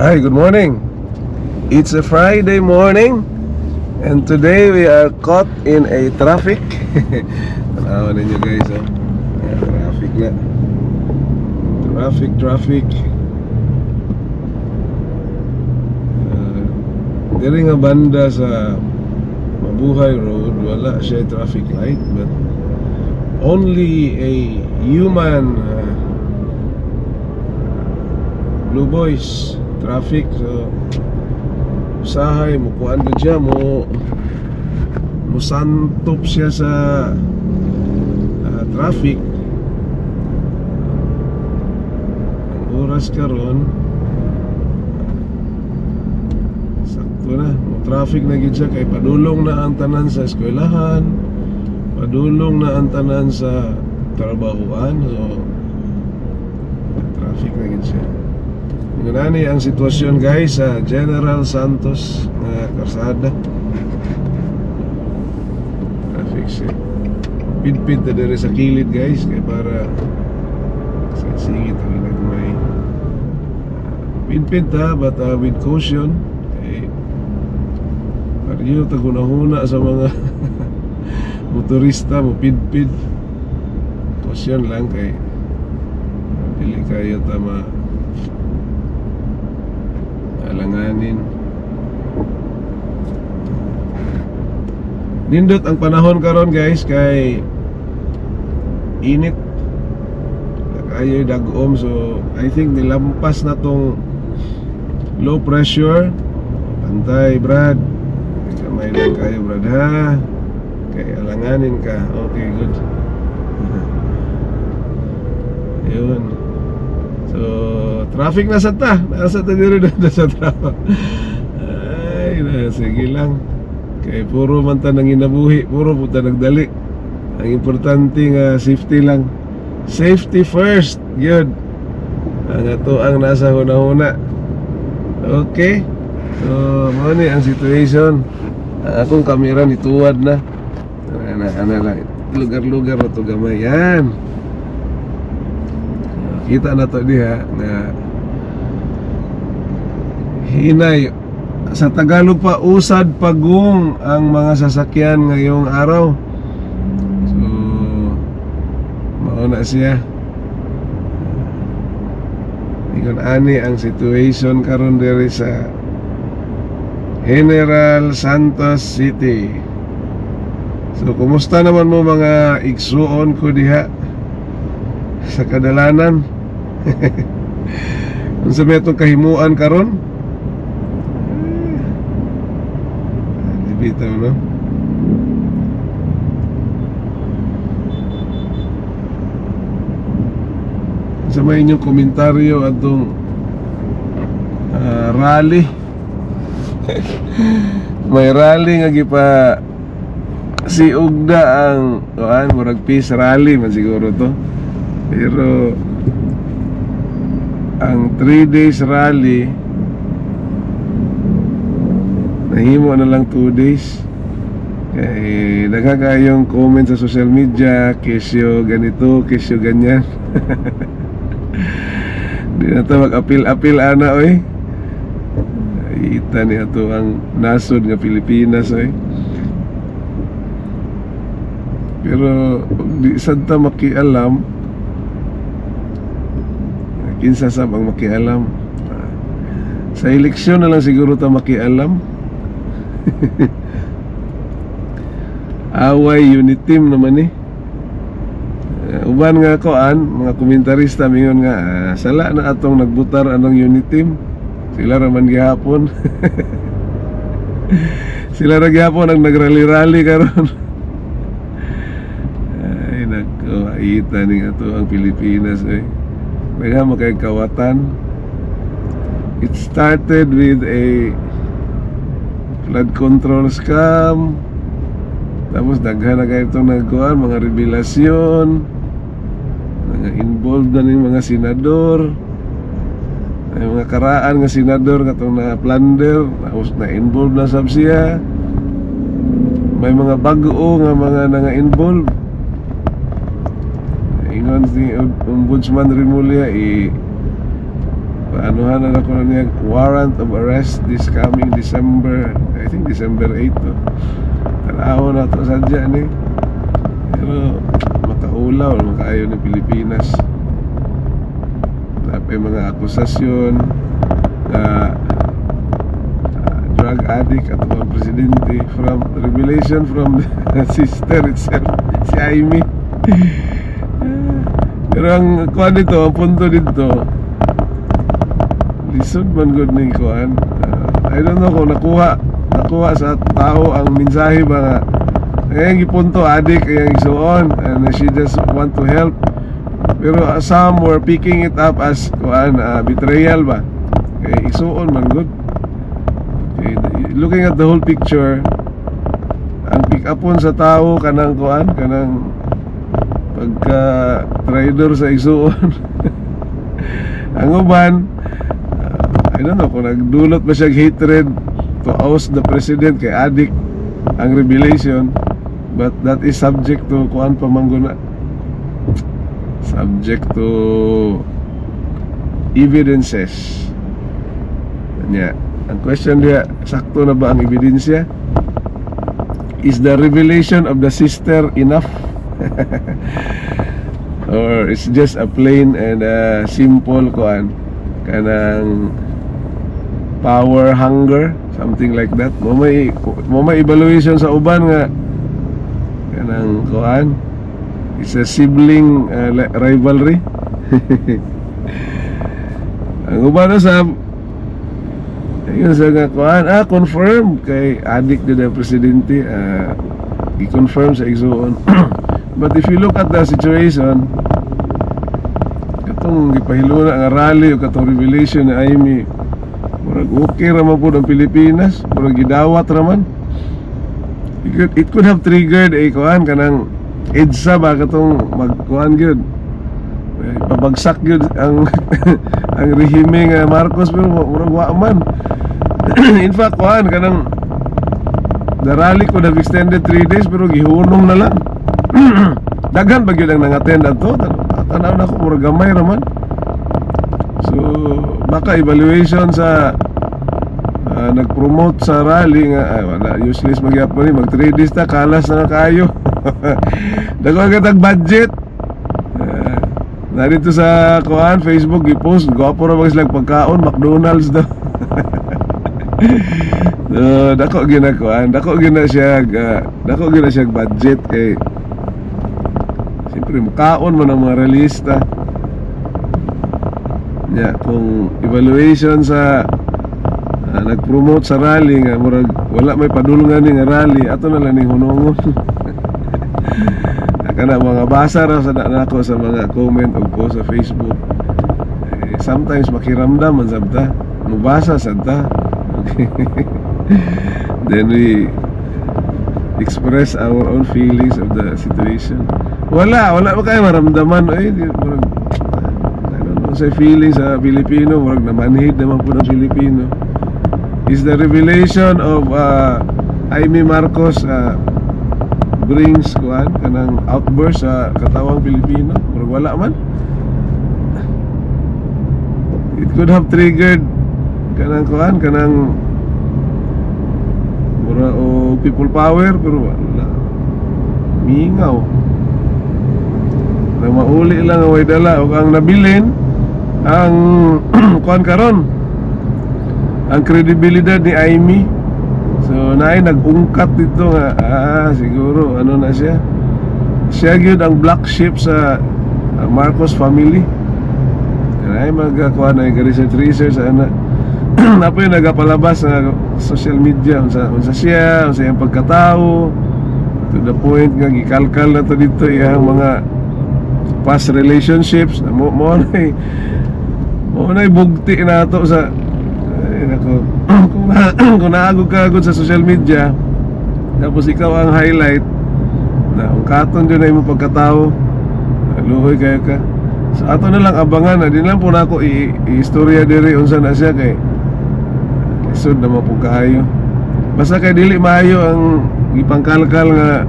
Hi, good morning. It's a Friday morning and today we are caught in a traffic. Tanawan ninyo guys, oh. Traffic na. Traffic. Diri nga banda sa Mabuhay Road, wala siya traffic light, but only a human Blue Boys traffic. So usahay mo kuan gud siya mo santop siya sa traffic. Ang oras karon sakto na mo traffic na gid siya kay padulong na ang tanan sa eskwelahan, padulong na ang tanan sa trabahoan. So traffic na gid siya. Ganani ang sitwasyon guys sa General Santos na karsada. Traffic siya. Pid-pid na dere sa kilid guys kaya para singit ang nagmay. Pid-pid ta but with caution. Eh, para yun tagunahuna sa mga motorista mo pid-pid. Caution lang kay dili kayo tama alanganin. Nindot ang panahon karon guys kay init kayo dagom, so I think nilampas na tong low pressure. Pantay Brad, kamay lang kayo Brad ha, kay alanganin ka. Okay, good. Yun. So, traffic na sa ta. Nasa ta dito na sa traffic. Ay, sige lang. Kaya puro man ta nang inabuhi, puro po ta nagdali. Ang importante nga safety lang. Safety first. Yun. Ang ato ang nasa huna-huna. Okay. So, mo ni ang situation. Ang akong kamera nituwad na. Ana lang. Lugar-lugar na to gamay. Yan. Kita na to diha na hinay sa Tagalog pa usad pagong ang mga sasakyan ngayong araw. So mauna siya. Ingon ani ang situation karon diri sa General Santos City. So kumusta naman mo mga igsuon ko diha sa kadalanan? Kung sa may itong kahimuan karon, bitaw no? Sa may inyong komentaryo atong rally. May rally nga gipa si Ugda ang murag peace rally man siguro to. Pero ang 3 days rally nahimo na lang 2 days. Kaya nagkakayong comment sa social media, kesyo ganito, kesyo ganyan. Di na ito mag-apil-apil ana oy. Ita niya ito ang nasod nga Pilipinas oy. Pero di santa makialam kinsa sab ang makialam. Sa eleksyon na lang siguro ta makialam. Away unit team naman uban nga koan mga komentarista mingon nga sala na atong nagbutar anong unit team. Sila raman gihapon. Sila ra gihapon ang nagrally-rally karon. Ay nako, ita ning ato ang Pilipinas eh. May makay kawatan. It started with a flood control scam. Tapos daghan na kayo itong nagkuhan, mga revelasyon, mga involved na ng mga senador. May mga karaan nga senador katong na plunder, tapos na involved na sab siya. May mga bago nga mga nga involved. Ingon si Ombudsman Rimulya paanuhan na ako niya warrant of arrest this coming December, I think December 8 to. Tanaw na to sadya ni. Pero makaulaw, makaayo ng Pilipinas. Tapos mga akusasyon na drug addict at mga presidente, from revelation from the sister itself, si Amy. Pero ang kuhan dito, ang punto dito, lisod man good ni kuhan. I don't know kung nakuha sa tao ang mensahe ba nga ngayon gipunto addict yung isuon and she just want to help, pero some were picking it up as kuhan, betrayal ba, kaya isuon man good. Okay, looking at the whole picture, ang pick upon sa tao kanang kuhan, kanang pagka traidor sa isuon. Ang uban, I don't know kung nagdulot ba siya hatred to oust the president kay addict ang revelation, but that is subject to kuan pamangguna, subject to evidences. Nya, ang question dia, sakto na ba ang ebidensya? Is the revelation of the sister enough? Or it's just a plain and simple kuan, kanang power hunger, something like that. Mo may evaluation sa uban nga kanang kuan, it's a sibling rivalry. Ang uban sa ayun sa nga kuan, confirm kay addict din ang presidente, i-confirm sa igsuon. But if you look at the situation, katong gipahiluna ang rally o katong revelation ni Amy, murag okay raman po ng Pilipinas, murag gidawat raman. It could have triggered a kuan kanang EDSA ba katong magkuan gyud, pabagsak gyud ang ang rehime nga Marcos, pero murag wa man. In fact kuan kanang the rally could have extended 3 days pero gihunong na lang. Daghan ba gyud ang nangattend ato, tanaw na ko murag gamay raman. So baka evaluation sa nag-promote sa rally nga wala, useless magyapon ni, mag 3 days ta kalas na kayo. Daghan katag budget. Narito sa kuan Facebook i-post, gwapo ra ba sila pagkaon, McDonald's daw. So dako gina kuan, dako gina siya budget kay siyempre makaon man ang mga realista. Yeah, kung evaluation sa nag-promote sa rally nga murag wala may padulungan ni nga rally, ato na lang ning hunungon. Kana mga basa ra sa nako sa mga comment o post sa Facebook. Sometimes makiramdam man sabta, mubasa sabta. Okay. Then we express our own feelings of the situation. Wala ba kayo maramdaman? I don't know, sa feelings sa Pilipino, murag namanhid naman po ng Pilipino. Is the revelation of Amy Marcos brings kuan kanang outburst sa katawang Pilipino? Murag wala man. It could have triggered kanang kuan, kanang mura o people power, pero wala, mingaw na mauli lang ang way dala o ang nabilin ang kuan karon, ang kredibilidad ni Amy. So naay nag-ungkat dito nga siguro ano na siya gyud ang black sheep sa Marcos family. Naay magkuan na research ana. Napo yung nagapalabas sa social media unsa siya, unsa yung pagkatao, to the point nga gikalkal na to dito yung mga past relationships. Mo na bugti na to sa nako. Kung naagog ka agad sa social media, tapos ikaw ang highlight na ang katon dyan ay mo pagkatao, luhoy kayo ka. So ato na lang abangan na din lang po na ako i-istorya diri unsa na siya kay isod na po kayo. Basta kay dili maayo ang ipangkalkal nga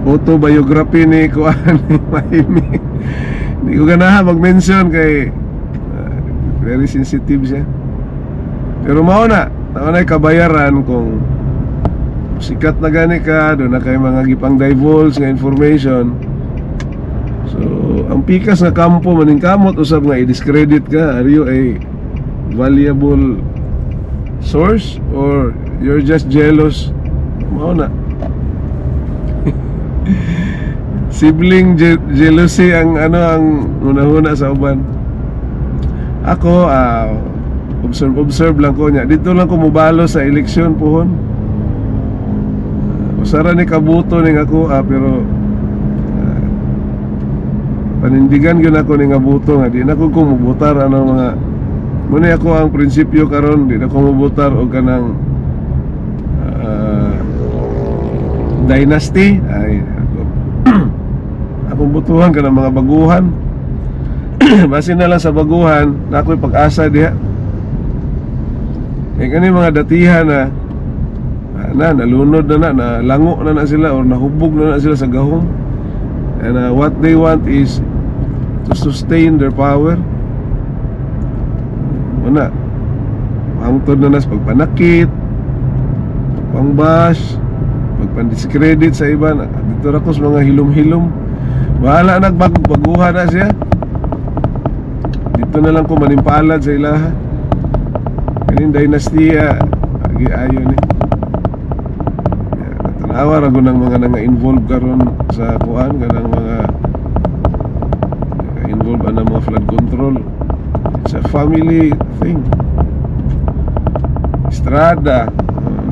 autobiography ni kuan ni Amy. Hindi ko ganahan mag-mention kay very sensitive siya. Pero mauna kabayaran kung sikat na gani ka, doon na kay mga gipang divulge nga information. So, ang pikas nga kampo maning kamot usab nga i-discredit ka. Are you a valuable source or you're just jealous? Mauna. Sibling jealousy ang una-una sa uban. Ako observe lang ko niya. Dito lang ko mubalo sa eleksyon pohon. Usara ni kabuto ning ako pero panindigan gyud ako ning abuto nga di na ko mubutar mga muna ako ang prinsipyo karon, di na ko mubutar og kanang dynasty ay akong butuhan ka ng mga baguhan. Base na lang sa baguhan na ako'y pag-asa diha. Eh kani mga datihan na nalunod na lango na sila or nahubog na sila sa gahom. And what they want is to sustain their power. Una, hangtod na sa pagpanakit, pagpangbash, pagpandiscredit sa iba. Dito ra ko sa mga hilom-hilom. Bahala nagbaguhan na siya. Dito na lang ko manimpalad sa ilaha. Kanin dynasty ayo ni. Tanawa ra ng mga nanga-involve karon sa kuan kanang mga involved na mga flood control. It's a family thing. Estrada,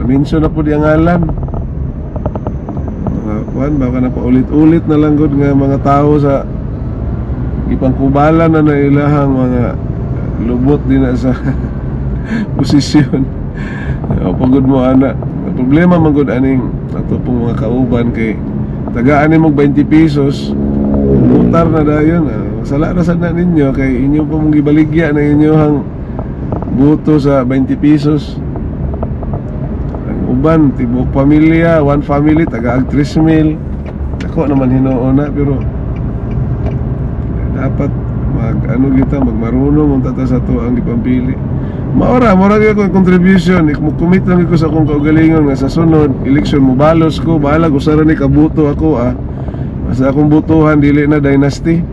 na-mention na po di ang ngalan. Kuan baka na paulit-ulit na lang gud nga mga tao sa ipangkubalan na ilahang mga lubot din na sa posisyon. O pagod mo ana. Problema man gud aning ato pong mga kauban kay tagaan ni mog 20 pesos. Mutar na dayon. Sala ra sad na ninyo kay inyo pa mong gibaligya na inyohang buto sa 20 pesos. Uban, tibok pamilya, one family, taga-ag 3,000. Ako naman hinuuna, pero dapat magmarunong unta ta sa to ang ipampili. Mora gyud ko contribution, commit lang ko sa akong kaugalingon nga sa sunod eleksyon mo balos ko, bahala ko sa ni kabuto ako Basta akong butuhan dili na dynasty.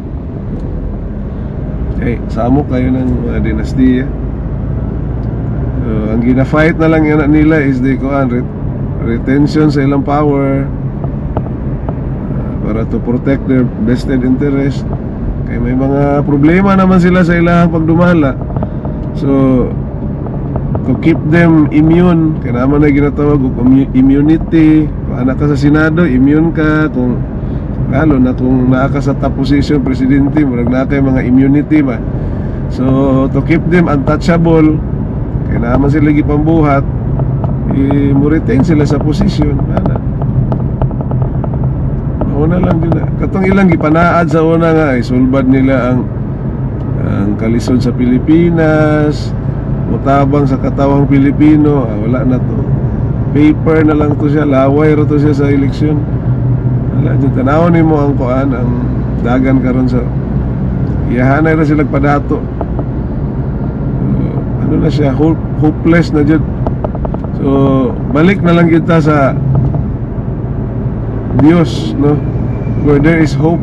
Okay, samok kayo ng mga dynasty. Ang gina-fight na lang yan nila is the retention sa ilang power para to protect their vested interest. Kaya may mga problema naman sila sa ilang pagdumala. So to keep them immune, kaya naman na ginatawag immunity. Kung anak ka sa Senado, immune ka. Kung lalo na kung naa ka sa top position, presidente, murag na kayo mga immunity ba. So to keep them untouchable, kaya naman sila gipambuhat, mo-retain sila sa posisyon. Una lang din katong ilang gipanaad sa una nga sulbad nila ang kalisod sa Pilipinas, mutabang sa katawang Pilipino. Wala na to, paper na lang to siya, laway ra to siya sa eleksyon. Wala dyan, tanawon mo ang kuan, ang dagan karon sa iyahanay ra sila padato. Na siya, hopeless na dyan. So balik na lang kita sa Diyos, no? Where there is hope.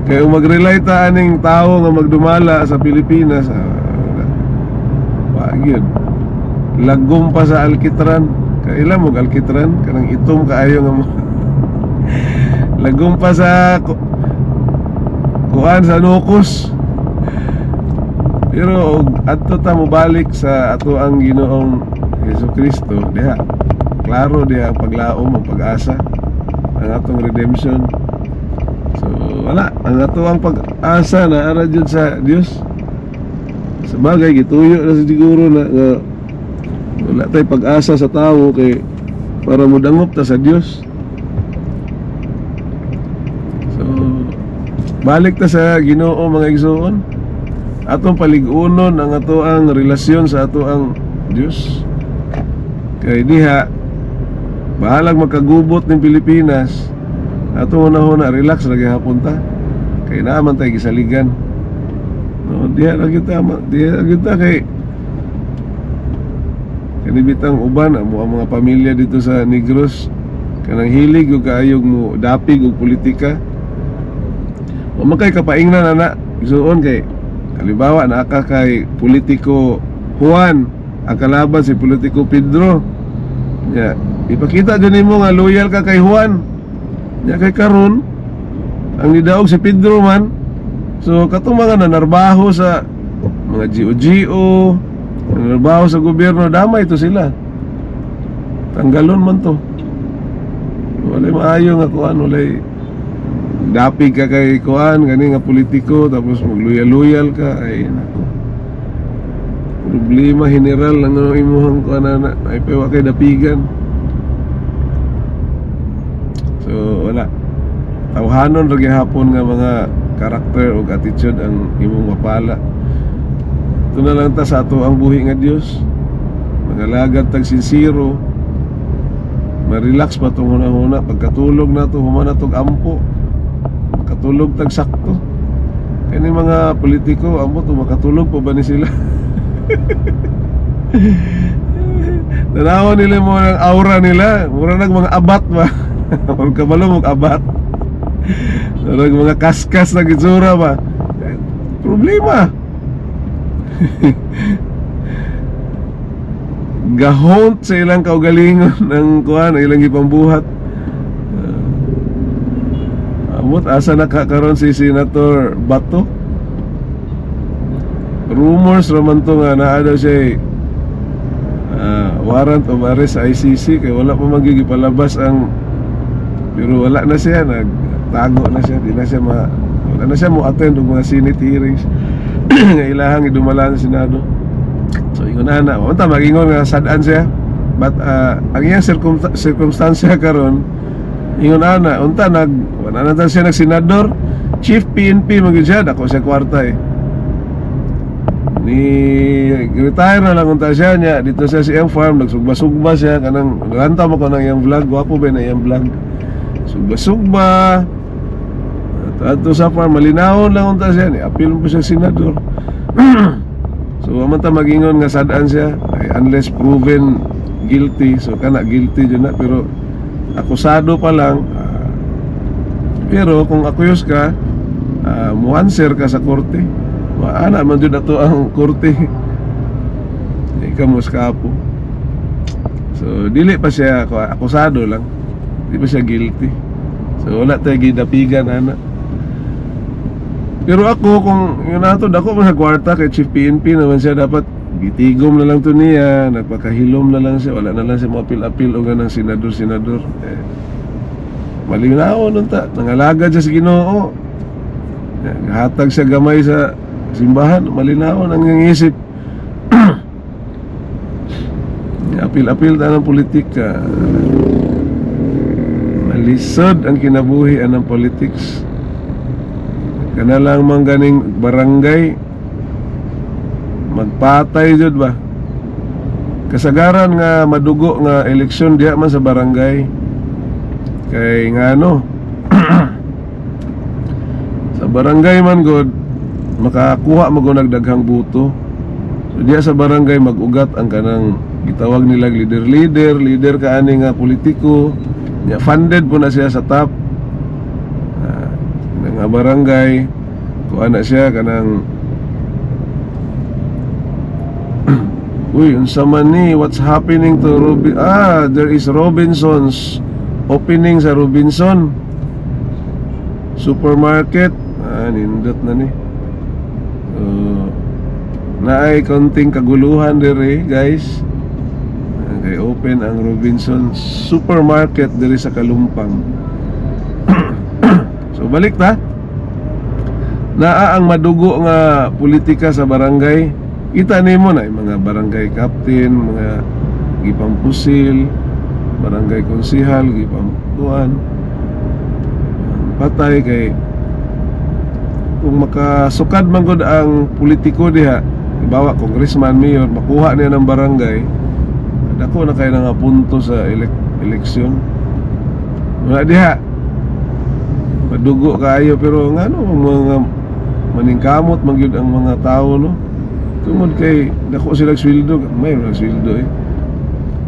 Kaya mag-rely ta aning tao nga magdumala sa Pilipinas, yun, lagom pa sa alkitran. Kailan mo alkitran kanang itom kaayo nga mo. Lagom pa sa kuan sa nukos. Pero adto ta mo balik sa ato ang Ginoong Jesucristo, diha klaro diha ang paglaom, ang pag-asa, ang atong redemption. So wala, ang ato ang pag-asa na ara jud sa Dios. Sa bagay gituyo na siguro na wala tay pag-asa sa tao kay para mo dangop ta sa Dios. So balik ta sa Ginoo mga igsoon. Atong paligunon ang ato ang relasyon sa ato ang Diyos. Kaya diha bahalag magkagubot ng Pilipinas, atong una-una relax lagi hapon ta. kay naaman tayo gisaligan. No, diha ra kita kay kanibitang uban ang mga pamilya dito sa Negros kanang hilig o kaayog mo dapig og politika. O makay kapaingnan ana isuon kay halimbawa naa kay politiko Juan ang kalaban si politiko Pedro. Ya, ipakita dyan mo nga loyal ka kay Juan. Ya kay karon ang nidaog si Pedro man. So katong mga nanarbaho sa mga GO, nanarbaho sa gobyerno, damay to sila. Tanggalon man to. Walay maayo nga kuan, walay dapig ka kay kuan gani nga politiko tapos magloyal ka ay nako. Problema general lang ang imuhang kuan na ay pewa kay dapigan. So wala. Tawhanon ra gihapon nga mga karakter o attitude ang imong mapala. Ito na lang ta sa ato ang buhi nga Dios. Mangalagad tag sincero. Ma-relax pa itong huna-huna. Pagkatulog na ito, humana itong ampo. Katulog tag sakto. Kaya mga politiko, ampo ito, makatulog pa ba ni sila? Tanaw nila mo ng aura nila. Mura nag mga abat ba? Huwag kabalo mong abat. Mura mga kaskas na gitsura ba? Problema. Gahont sa ilang kaugalingon ng kuan, ilang ipambuhat. Amot asa nakakaroon si Senator Bato. Rumors naman to nga naa daw siya warrant of arrest sa ICC kaya wala pa magigipalabas ang, pero wala na siya, nagtago na siya, wala na siya mo attend ng mga Senate hearings nga ilahang idumala sa Senado. So ingon na unta magingon nga sad-an siya, but ang iyang circumstansya karon ingon na unta wala na siya nag-senador, chief PNP magyud siya, dako siya kwarta ni retire na lang unta siya niya dito sa iyang farm, nagsugba-sugba siya kanang ranta mo ko nang iyang vlog, gwapo ba na iyang vlog, sugba-sugba ato sa farm, malinawon lang unta siya, ni apil mo siya senador. So aman ta magingon nga sad-an siya unless proven guilty. So kana guilty dyan na, pero akusado pa lang. Pero kung akuyos ka, mu-answer ka sa korte. Maana man dyan ato ang korte. Ikaw mo skapo. So dili pa siya akusado lang, di pa siya guilty. So wala tayo gidapigan ana. Pero ako, kung yun nato, dako man sa kwarta kay Chief PNP naman siya, dapat gitigom na lang to niya, nagpakahilom na lang siya, wala na lang siya mapil-apil o ganang senador-senador. Malinaw nun ta, nangalagad siya sa Ginoo, hatag siya gamay sa simbahan, malinaw ang iyang isip. Apil-apil ta ng politika, malisod ang kinabuhi ng politics. Kana lang man ganing barangay magpatay jud ba, kasagaran nga madugo nga eleksyon diha man sa barangay kay ngano sa barangay man god makakuha magunag daghang buto. So diha sa barangay mag-ugat ang kanang gitawag nila leader kaani nga politiko nya, funded po na siya sa top nga barangay, kuha na siya kanang uy, unsa man ni, what's happening to there is Robinson's opening sa Robinson supermarket. Nindot na ni. Naay konting kaguluhan dire guys. Kay open ang Robinson supermarket dire sa Kalumpang. So balik ta, naa ang madugo nga politika sa barangay. Kita nimo na mga barangay captain, mga gipampusil, barangay konsihal, gipamtuan, patay kay kung makasukad man gud ang politiko diha, ibawa congressman, mayor, makuha niya ng barangay, dako na kay nga punto sa eleksyon. Wala diha. madugo kaayo, pero ngano mga maningkamot magyud ang mga tao, no? Tungod kay dako sila sweldo, may mga sweldo eh.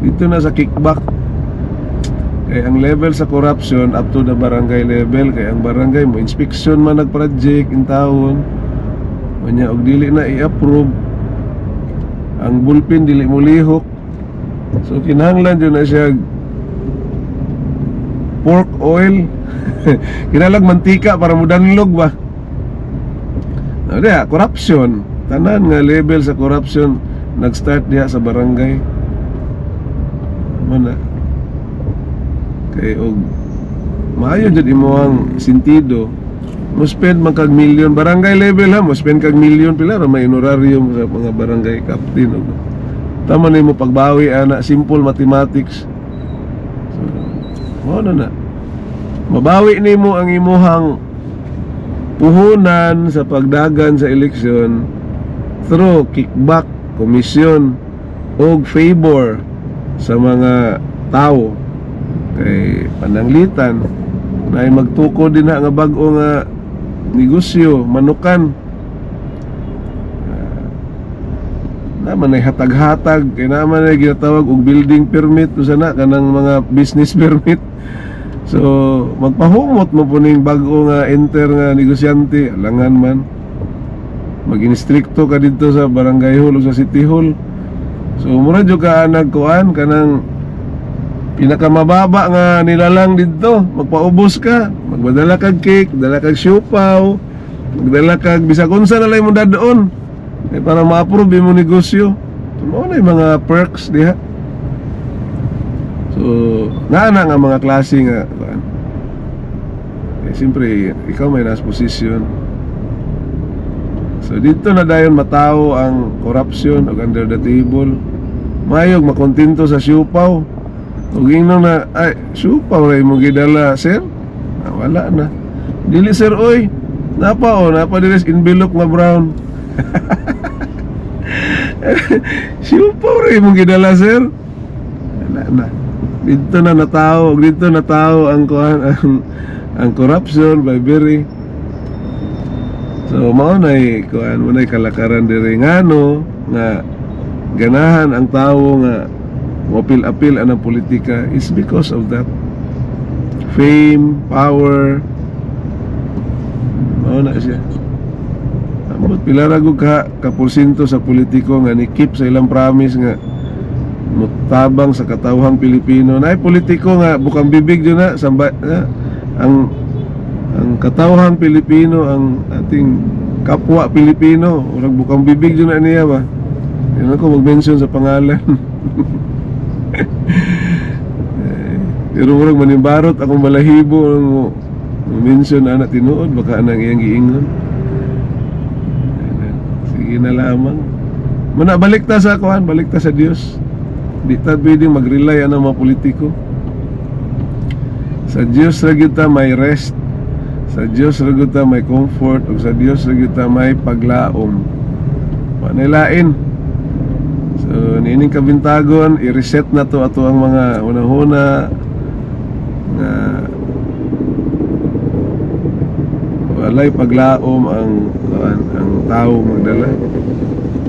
Dito na sa kickback. Kay ang level sa corruption up to the barangay level, kay ang barangay mo inspection man nag-project in taon, manya og dili na i-approve, ang bulpin dili mo lihok. So kinahanglan yun na siya pork oil kinalag mantika para mo danlog ba. Diya, corruption, tanan nga level sa corruption nag-start diha sa barangay. Mana kay og maayo jud imo sentido mo spend man kag milyon barangay level ha, mo spend kag milyon pila ra may honorarium sa mga barangay captain. Tama nimo pagbawi ana, simple mathematics. So, na mabawi nimo ang imuhang puhunan sa pagdagan sa eleksyon through kickback, komisyon o favor sa mga tao. Kay pananglitan na ay magtuko din na nga bag-o nga negosyo, manukan. Naman ay hatag-hatag, kay naman ay ginatawag og building permit, usa na kanang mga business permit. So magpahumot mo po ning bag-o nga enter nga negosyante, alangan man mag-instrikto ka dito sa barangay hall o sa city hall. So mura jud ka nagkuan kanang pinakamababa nga nilalang dito, magpaubos ka, magdala kag cake, dala kag siopaw, magdala kag bisag unsa na lang mo dadoon para ma-approve mo negosyo. Mo na mga perks diha. So nga mga klase nga siyempre ikaw may nasa posisyon. So dito na dayon matawo ang corruption o under the table. Mayog makontento sa siopaw. Ug ingnon na ay siopaw ray mo gidala sir. Wala na. Dili sir oy. Napa diri sa envelope nga brown. Siopaw ray mo gidala sir. Wala na. Dito na natawo ang ang corruption by very. So mao nay kuan mo nay kalakaran diri ngano nga ganahan ang tawo nga mapil-apil ang politika is because of that fame, power. Mao na siya. Ambot pila ra gud ka porsyento sa politiko nga ni keep sa ilang promise nga mutabang sa katawhang Pilipino. Nay politiko nga bukang bibig jud na samba ang katawhang Pilipino, ang ating kapwa Pilipino, urang bukang bibig jud na niya ba. Yan ako mag-mention sa pangalan. Pero urang manimbarot akong balahibo mo mention ana tinuod baka anang iyang giingon. Sige na lamang. Muna balik ta sa kuan, balik ta sa Dios. Di ta pwedeng mag-rely ang mga politiko. Sa Dios ra gyud ta may rest. Sa Dios ra gyud ta may comfort, ug sa Dios ra gyud ta may paglaom. Panilain. So nining kabintagon i-reset na to ato ang mga una-una nga walay paglaom ang tao magdala.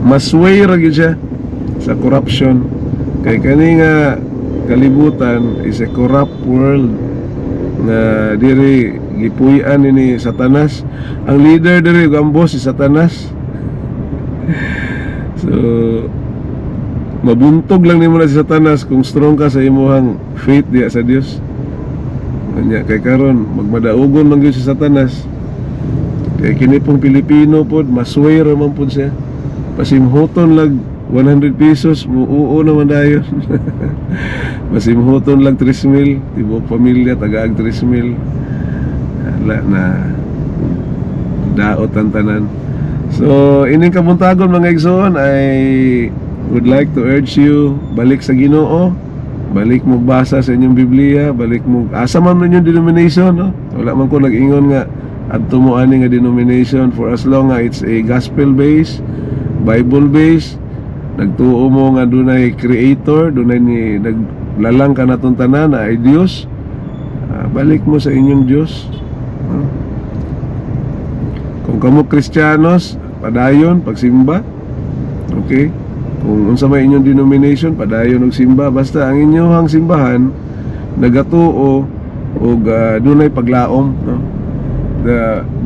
Masway ra gyud siya sa corruption. Kay kani nga kalibutan is a corrupt world na diri gipuy-an ni Satanas. Ang leader diri ang boss si Satanas. So mabuntog lang nimo na si Satanas kung strong ka sa imong faith diya sa Dios. Kanya kay karon magmadaugon man gyud si Satanas. Kay kini pong Pilipino pod masway ra man pod siya. Pasimhoton lag 100 pesos muuo naman dayon. Pasimhoton lag 3,000 tibok pamilya tagaag 3,000. Wala na daot ang tanan. So ining kabuntagon mga igsoon, I would like to urge you balik sa Ginoo, balik mo basa sa inyong Biblia, balik mo asa man inyong denomination, no? Wala man ko nag-ingon nga adto mo ani nga denomination for as long as it's a gospel based, Bible based. Nagtuo mo nga dunay creator, dunay ni naglalang ka natong tanan na ay Dios. Balik mo sa inyong Dios. Kung kamo Kristiyanos, padayon pagsimba. Okay? Kung unsa may inyong denomination, padayon og simba. Basta ang inyong simbahan nagatuo og dunay paglaom, no?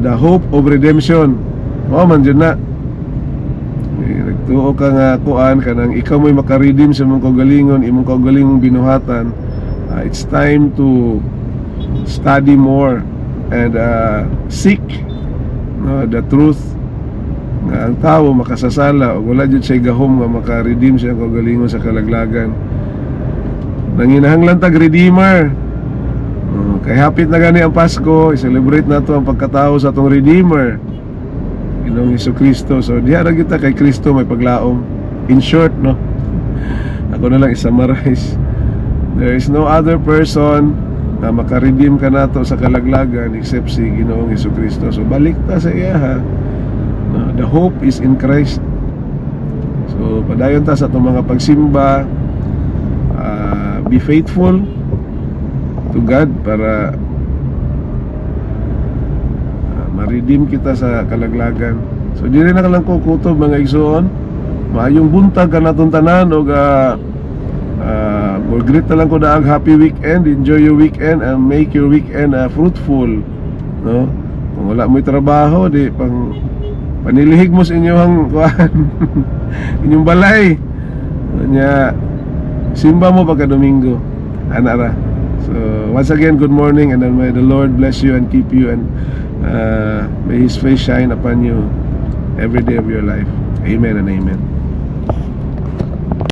The hope of redemption. Mao man jud na. Nagtuo ka nga kuan kanang ikaw mo'y makaredeem sa imong kaugalingon, imong kaugalingong binuhatan. It's time to study more and seek, no, the truth nga ang tao makasasala o wala jud siya gahom nga makaredeem siya ang kaugalingon sa kalaglagan. Nanginahanglan tag redeemer. Kay hapit na gani ang Pasko, i-celebrate nato ang pagkatao sa atong redeemer, Ginoong Hesukristo. So diha ra kita kay Kristo may paglaom. In short, no, ako na lang i-summarize. There is no other person na makaredeem ka nato sa kalaglagan except si Ginoong Hesukristo. So balik ta sa iya, ha. The hope is in Christ. So padayon ta sa itong mga pagsimba. Be faithful to God para ma-redeem kita sa kalaglagan. So di rin na lang ko kutob mga igsoon. Maayong buntag ka natong tanan og greet na lang ko daag happy weekend. Enjoy your weekend and make your weekend fruitful, no? Kung wala mo'y trabaho, di pang panilihig mo sa inyong kuan inyong balay. Nya simba mo pagka Domingo, anara. So once again, good morning, and then may the Lord bless you and keep you, and may His face shine upon you every day of your life. Amen and amen.